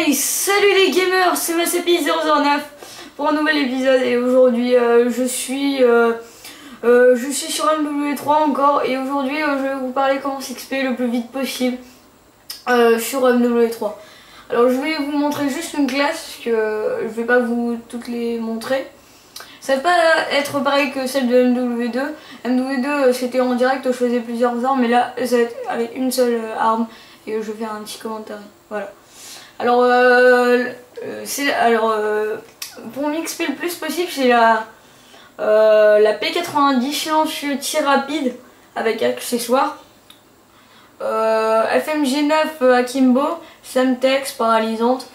Hey, salut les gamers, c'est Masapi009 pour un nouvel épisode et aujourd'hui je suis sur MW3 encore et aujourd'hui je vais vous parler comment s'XP le plus vite possible sur MW3. Alors je vais vous montrer juste une classe que je vais pas vous toutes les montrer. Ça va pas être pareil que celle de MW2. MW2 c'était en direct, je faisais plusieurs armes, mais là ça va être avec une seule arme et je vais faire un petit commentaire. Voilà. Alors, pour m'XP le plus possible, c'est la P90 silencieux tir rapide avec accessoires. FMG9 Akimbo, Semtex paralysante.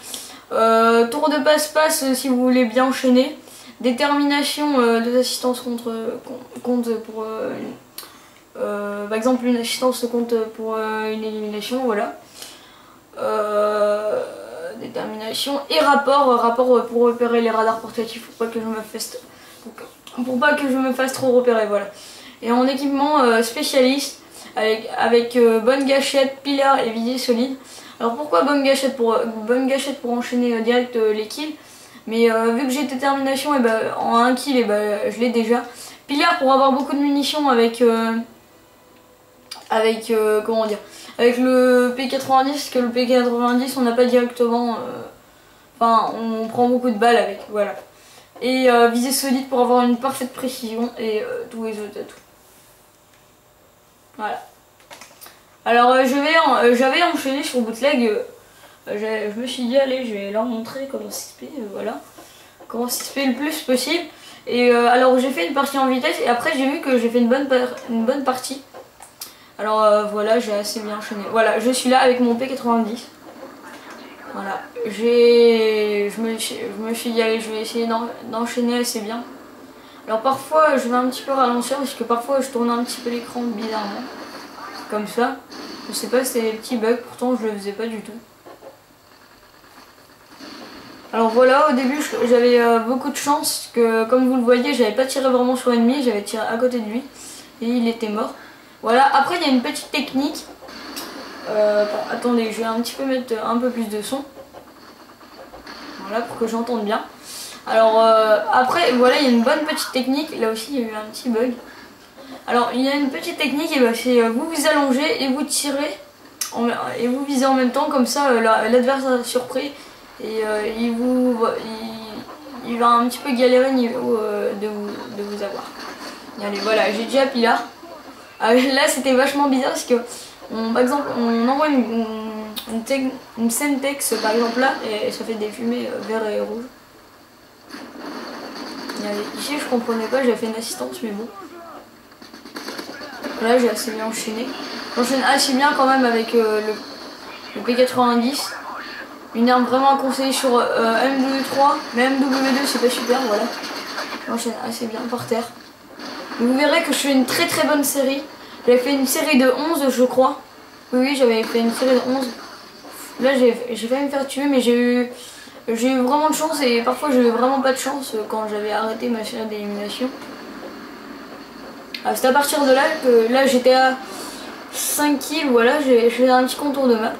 Tour de passe-passe si vous voulez bien enchaîner. Détermination, 2 assistances compte pour par exemple une assistance compte pour une élimination, voilà. Détermination et rapport pour repérer les radars portatifs pour pas que je me fasse trop repérer, voilà. Et en équipement spécialiste avec bonne gâchette, pilar et visée solide. Alors pourquoi bonne gâchette? Pour enchaîner direct les kills, mais vu que j'ai détermination et en un kill je l'ai déjà. Pilar pour avoir beaucoup de munitions avec comment dire, avec le P90, que le P90 on n'a pas directement, enfin on prend beaucoup de balles avec, voilà. Et visée solide pour avoir une parfaite précision et tous les autres atouts. Voilà. Alors j'avais enchaîné sur bootleg, je me suis dit allez je vais leur montrer comment s'XP, voilà. Comment s'XP le plus possible. Et alors j'ai fait une partie en vitesse et après j'ai vu que j'ai fait une bonne partie. Alors voilà, j'ai assez bien enchaîné. Voilà, je suis là avec mon P90. Voilà, je me suis dit allez, je vais essayer d'enchaîner assez bien. Alors parfois je vais un petit peu ralentir parce que parfois je tourne un petit peu l'écran bizarrement. Comme ça. Je sais pas si c'est des petits bugs, pourtant je le faisais pas du tout. Alors voilà, au début j'avais beaucoup de chance que, comme vous le voyez, j'avais pas tiré vraiment sur l'ennemi, j'avais tiré à côté de lui et il était mort. Voilà, après il y a une petite technique. Attendez, je vais un petit peu mettre un peu plus de son. Voilà, pour que j'entende bien. Alors après, voilà, il y a une bonne petite technique. Là aussi, il y a eu un petit bug. Alors, il y a une petite technique, et c'est vous allongez et vous tirez et vous visez en même temps, comme ça l'adversaire est surpris et il va un petit peu galérer niveau de vous avoir. Et allez, voilà, j'ai déjà pilar. Là c'était vachement bizarre parce que par exemple on envoie une Semtex par exemple là et ça fait des fumées vert et rouge. Et ici je comprenais pas, j'avais fait une assistance mais bon. Là j'ai assez bien enchaîné. J'enchaîne assez bien quand même avec le P90. Une arme vraiment à conseiller sur MW3, mais MW2 c'est pas super, voilà. J'enchaîne assez bien par terre. Vous verrez que je fais une très bonne série. J'avais fait une série de 11 je crois. Oui, j'avais fait une série de 11. Là j'ai failli me faire tuer mais j'ai eu vraiment de chance et parfois j'ai eu vraiment pas de chance quand j'avais arrêté ma série d'élimination. C'est à partir de là que là j'étais à 5 kills, voilà, je faisais un petit contour de map.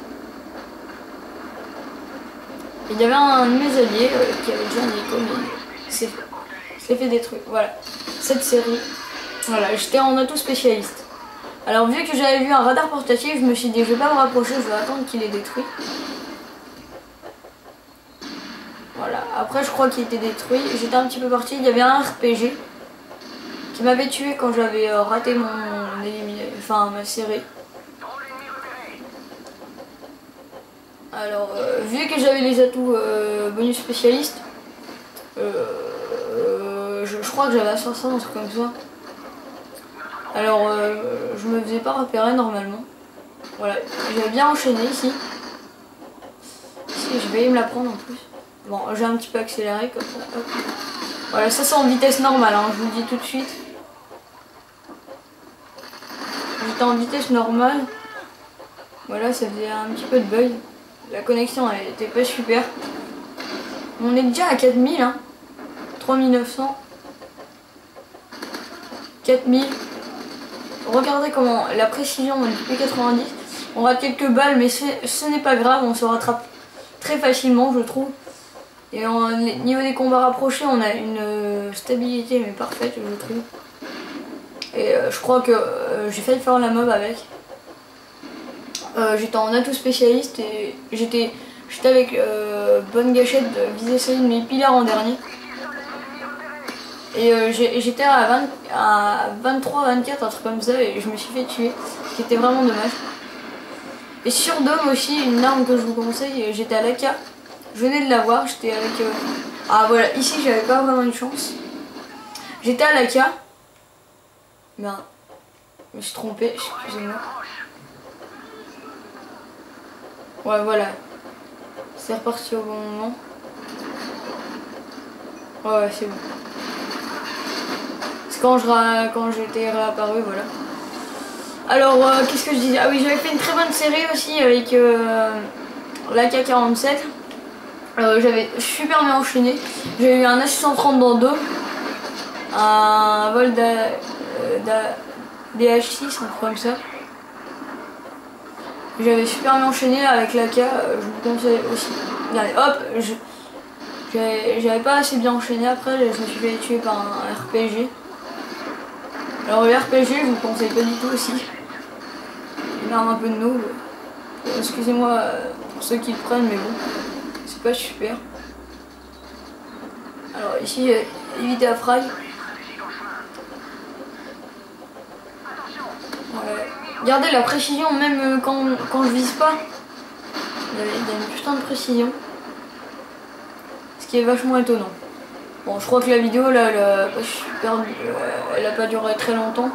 Et il y avait un de mes alliés qui avait déjà un hélico mais c'est fait détruire. Voilà, cette série. Voilà, j'étais en atout spécialiste. Alors vu que j'avais vu un radar portatif, je me suis dit je vais pas me rapprocher, je vais attendre qu'il est détruit. Voilà, après je crois qu'il était détruit. J'étais un petit peu parti, il y avait un RPG qui m'avait tué quand j'avais raté ma série. Alors vu que j'avais les atouts bonus spécialiste, je crois que j'avais à 60, un truc comme ça. Alors je me faisais pas repérer normalement. Voilà, j'ai bien enchaîné ici. Ici je vais me la prendre en plus. Bon, j'ai un petit peu accéléré comme ça. Voilà, ça c'est en vitesse normale, hein, je vous le dis tout de suite. J'étais en vitesse normale. Voilà, ça faisait un petit peu de bug. La connexion elle était pas super. On est déjà à 4000, hein. 3900. 4000. Regardez comment la précision du P90. On rate quelques balles mais ce n'est pas grave, on se rattrape très facilement, je trouve. Et au niveau des combats rapprochés, on a une stabilité mais parfaite, je trouve. Et je crois que j'ai failli faire la mob avec. J'étais en atout spécialiste et j'étais avec bonne gâchette de viser solide mais pilar en dernier. Et j'étais à 23-24, un truc comme ça, et je me suis fait tuer, ce qui était vraiment dommage. Et sur Dome aussi, une arme que je vous conseille, j'étais à l'AK, je venais de l'avoir, j'étais avec... Ah voilà, ici j'avais pas vraiment une chance. J'étais à l'AK, ben, je me suis trompé, excusez-moi. Ouais voilà, c'est reparti au bon moment. Ouais c'est bon. Quand j'étais réapparu, voilà. Alors, qu'est-ce que je disais? Ah oui, j'avais fait une très bonne série aussi avec l'AK-47. J'avais super bien enchaîné. J'ai eu un H130 dans le dos, un vol DH6, un truc comme ça. J'avais super bien enchaîné avec l'AK, je vous conseille aussi. Regardez, hop, j'avais pas assez bien enchaîné après, je me suis fait tuer par un RPG. Alors le RPG, je vous le conseille pas du tout aussi. Une arme un peu de noob. Excusez-moi pour ceux qui le prennent, mais bon, c'est pas super. Alors ici, évitez à fry. Ouais. Regardez la précision, même quand je vise pas. Il y a une putain de précision. Ce qui est vachement étonnant. Bon, je crois que la vidéo là, elle a pas duré très longtemps.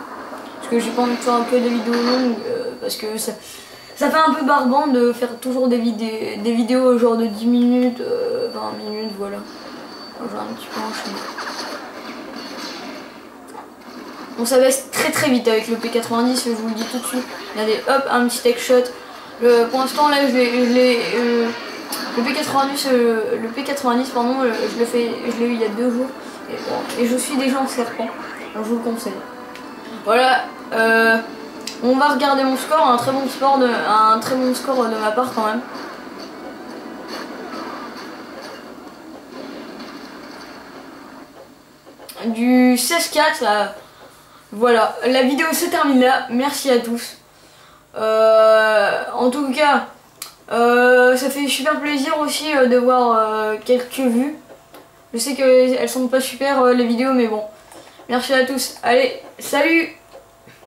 Parce que j'ai pas envie de faire un peu des vidéos longues. Parce que ça fait un peu barbant de faire toujours des vidéos genre de 10 minutes, 20 minutes, voilà. J'ai un petit peu enchaîné. Bon, ça baisse très vite avec le P90, je vous le dis tout de suite. Regardez, hop, un petit tech shot. Pour l'instant là, le P90, pardon, je l'ai eu il y a 2 jours. Et je suis déjà en serpent. Alors je vous le conseille. Voilà. On va regarder mon score, un très bon score de ma part quand même. Du 16-4, voilà, la vidéo se termine là, merci à tous. En tout cas, ça fait super plaisir aussi de voir quelques vues. Je sais qu'elles sont pas super les vidéos, mais bon, merci à tous. Allez, salut!